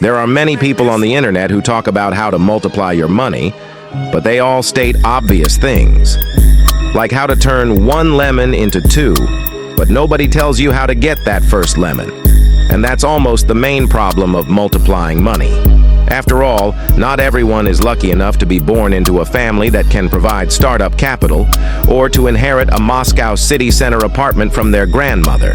There are many people on the internet who talk about how to multiply your money, but they all state obvious things, like how to turn one lemon into two, but nobody tells you how to get that first lemon. And that's almost the main problem of multiplying money. After all, not everyone is lucky enough to be born into a family that can provide startup capital or to inherit a Moscow city center apartment from their grandmother.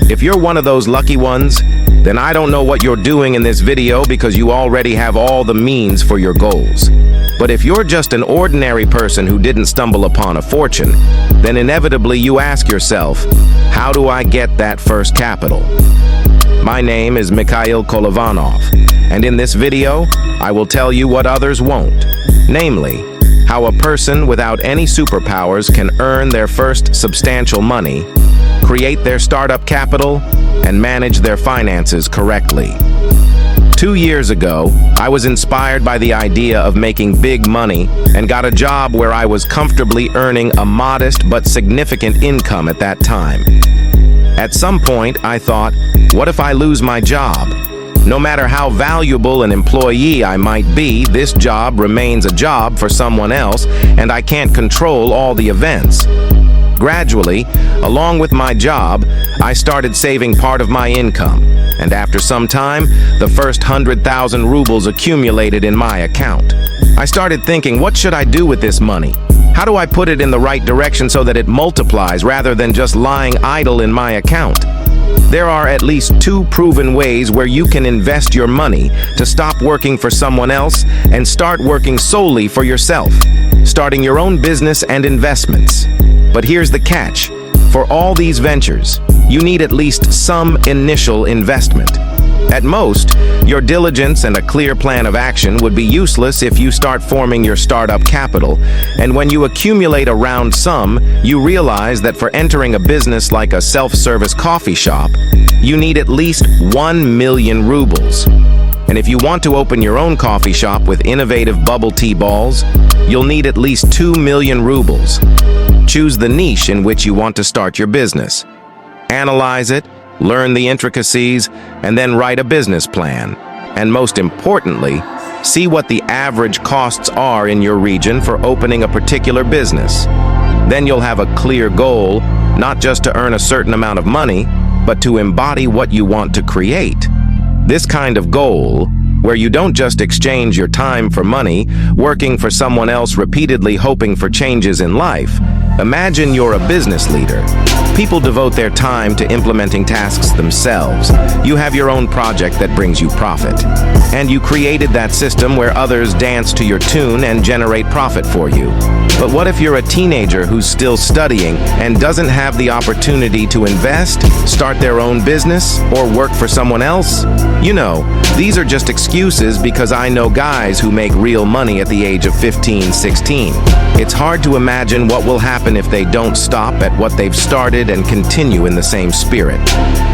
If you're one of those lucky ones, then I don't know what you're doing in this video because you already have all the means for your goals. But if you're just an ordinary person who didn't stumble upon a fortune, then inevitably you ask yourself, how do I get that first capital? My name is Mikhail Kolovanov, and in this video, I will tell you what others won't. Namely, how a person without any superpowers can earn their first substantial money, create their startup capital, and manage their finances correctly. 2 years ago, I was inspired by the idea of making big money and got a job where I was comfortably earning a modest but significant income at that time. At some point, I thought, what if I lose my job? No matter how valuable an employee I might be, this job remains a job for someone else, and I can't control all the events. Gradually, along with my job, I started saving part of my income, and after some time, the first 100,000 rubles accumulated in my account. I started thinking, what should I do with this money? How do I put it in the right direction so that it multiplies rather than just lying idle in my account? There are at least 2 proven ways where you can invest your money to stop working for someone else and start working solely for yourself, starting your own business and investments. But here's the catch. For all these ventures, you need at least some initial investment. At most, your diligence and a clear plan of action would be useless if you start forming your startup capital, and when you accumulate a round sum, you realize that for entering a business like a self-service coffee shop, you need at least 1 million rubles. And if you want to open your own coffee shop with innovative bubble tea balls, you'll need at least 2 million rubles. Choose the niche in which you want to start your business. Analyze it, learn the intricacies, and then write a business plan. And most importantly, see what the average costs are in your region for opening a particular business. Then you'll have a clear goal, not just to earn a certain amount of money, but to embody what you want to create. This kind of goal, where you don't just exchange your time for money, working for someone else repeatedly hoping for changes in life. Imagine you're a business leader. People devote their time to implementing tasks themselves. You have your own project that brings you profit. And you created that system where others dance to your tune and generate profit for you. But what if you're a teenager who's still studying and doesn't have the opportunity to invest, start their own business, or work for someone else? You know, these are just excuses because I know guys who make real money at the age of 15, 16. It's hard to imagine what will happen if they don't stop at what they've started and continue in the same spirit.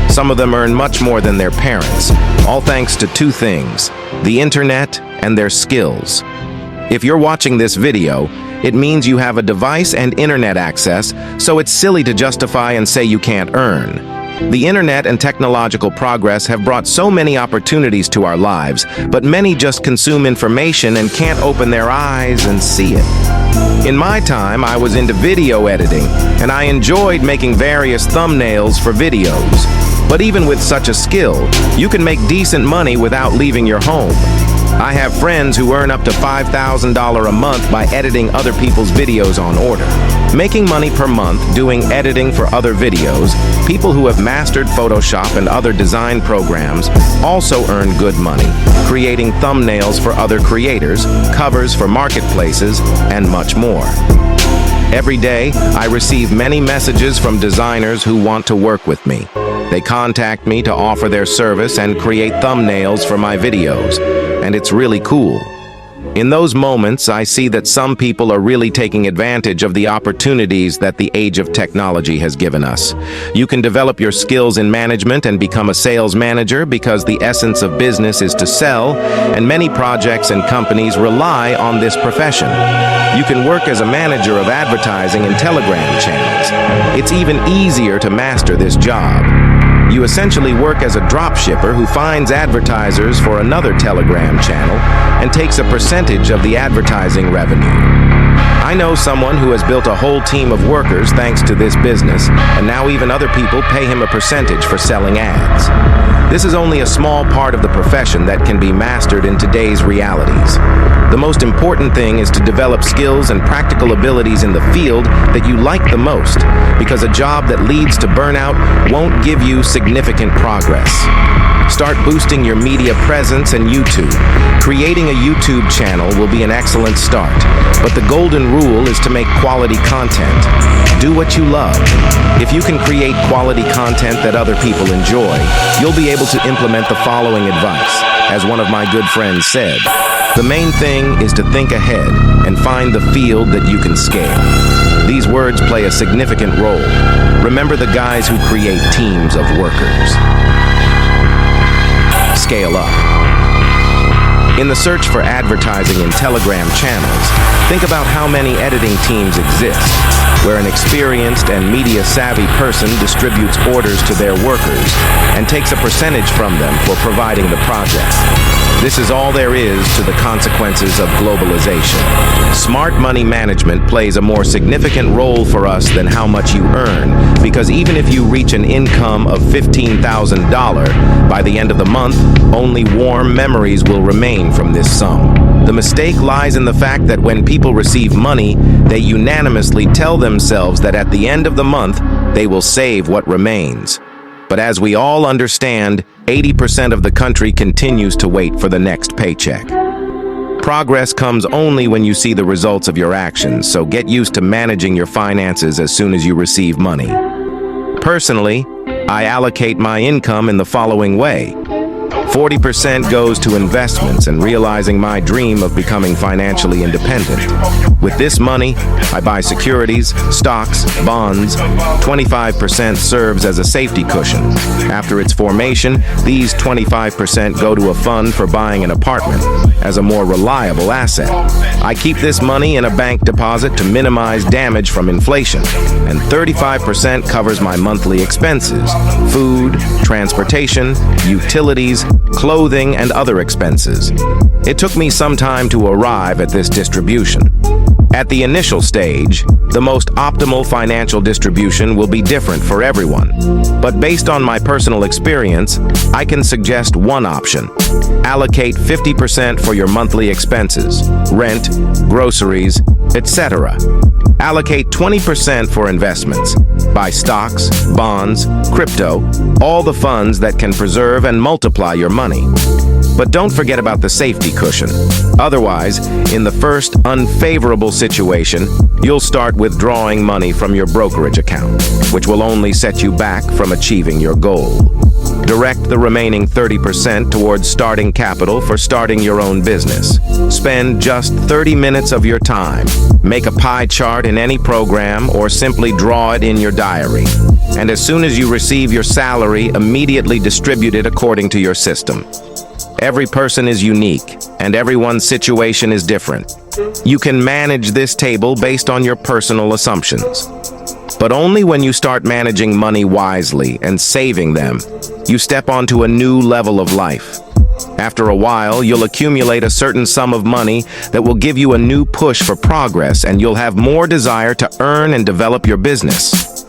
Some of them earn much more than their parents, all thanks to 2 things, the internet and their skills. If you're watching this video, it means you have a device and internet access, so it's silly to justify and say you can't earn. The internet and technological progress have brought so many opportunities to our lives, but many just consume information and can't open their eyes and see it. In my time, I was into video editing, and I enjoyed making various thumbnails for videos. But even with such a skill, you can make decent money without leaving your home. I have friends who earn up to $5,000 a month by editing other people's videos on order. Making money per month doing editing for other videos, people who have mastered Photoshop and other design programs also earn good money, creating thumbnails for other creators, covers for marketplaces, and much more. Every day, I receive many messages from designers who want to work with me. They contact me to offer their service and create thumbnails for my videos, and it's really cool. In those moments, I see that some people are really taking advantage of the opportunities that the age of technology has given us. You can develop your skills in management and become a sales manager because the essence of business is to sell, and many projects and companies rely on this profession. You can work as a manager of advertising in Telegram channels. It's even easier to master this job. You essentially work as a drop shipper who finds advertisers for another Telegram channel and takes a percentage of the advertising revenue. I know someone who has built a whole team of workers thanks to this business, and now even other people pay him a percentage for selling ads. This is only a small part of the profession that can be mastered in today's realities. The most important thing is to develop skills and practical abilities in the field that you like the most, because a job that leads to burnout won't give you significant progress. Start boosting your media presence and YouTube. Creating a YouTube channel will be an excellent start, but the golden rule is to make quality content. Do what you love. If you can create quality content that other people enjoy, you'll be able to implement the following advice. As one of my good friends said, the main thing is to think ahead and find the field that you can scale. These words play a significant role. Remember the guys who create teams of workers. Scale up. In the search for advertising in Telegram channels, think about how many editing teams exist, where an experienced and media-savvy person distributes orders to their workers and takes a percentage from them for providing the project. This is all there is to the consequences of globalization. Smart money management plays a more significant role for us than how much you earn, because even if you reach an income of $15,000, by the end of the month, only warm memories will remain from this sum. The mistake lies in the fact that when people receive money, they unanimously tell themselves that at the end of the month, they will save what remains. But as we all understand, 80% of the country continues to wait for the next paycheck. Progress comes only when you see the results of your actions, so get used to managing your finances as soon as you receive money. Personally, I allocate my income in the following way. 40% goes to investments and realizing my dream of becoming financially independent. With this money, I buy securities, stocks, bonds. 25% serves as a safety cushion. After its formation, these 25% go to a fund for buying an apartment as a more reliable asset. I keep this money in a bank deposit to minimize damage from inflation, and 35% covers my monthly expenses: food, transportation, utilities, clothing, and other expenses. It took me some time to arrive at this distribution. At the initial stage, the most optimal financial distribution will be different for everyone. But based on my personal experience, I can suggest one option. Allocate 50% for your monthly expenses, rent, groceries, etc. Allocate 20% for investments. Buy stocks, bonds, crypto, all the funds that can preserve and multiply your money. But don't forget about the safety cushion. Otherwise, in the first unfavorable situation, you'll start withdrawing money from your brokerage account, which will only set you back from achieving your goal. Direct the remaining 30% towards starting capital for starting your own business. Spend just 30 minutes of your time. Make a pie chart in any program or simply draw it in your diary. And as soon as you receive your salary, immediately distribute it according to your system. Every person is unique, and everyone's situation is different. You can manage this table based on your personal assumptions. But only when you start managing money wisely and saving them, you step onto a new level of life. After a while, you'll accumulate a certain sum of money that will give you a new push for progress, and you'll have more desire to earn and develop your business.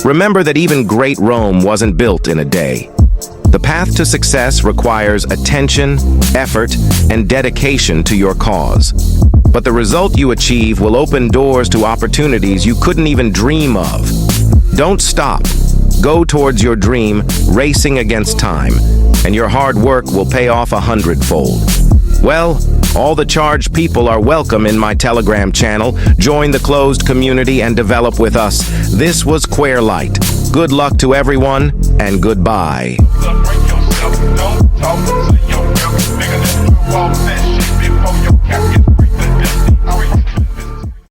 Remember that even great Rome wasn't built in a day. The path to success requires attention, effort, and dedication to your cause. But the result you achieve will open doors to opportunities you couldn't even dream of. Don't stop. Go towards your dream, racing against time, and your hard work will pay off 100-fold. Well, all the charged people are welcome in my Telegram channel. Join the closed community and develop with us. This was Queer Light. Good luck to everyone, and goodbye. Celebrate yourself, don't talk to your girl, bigger than you, all that shit before your cap gets break the destiny.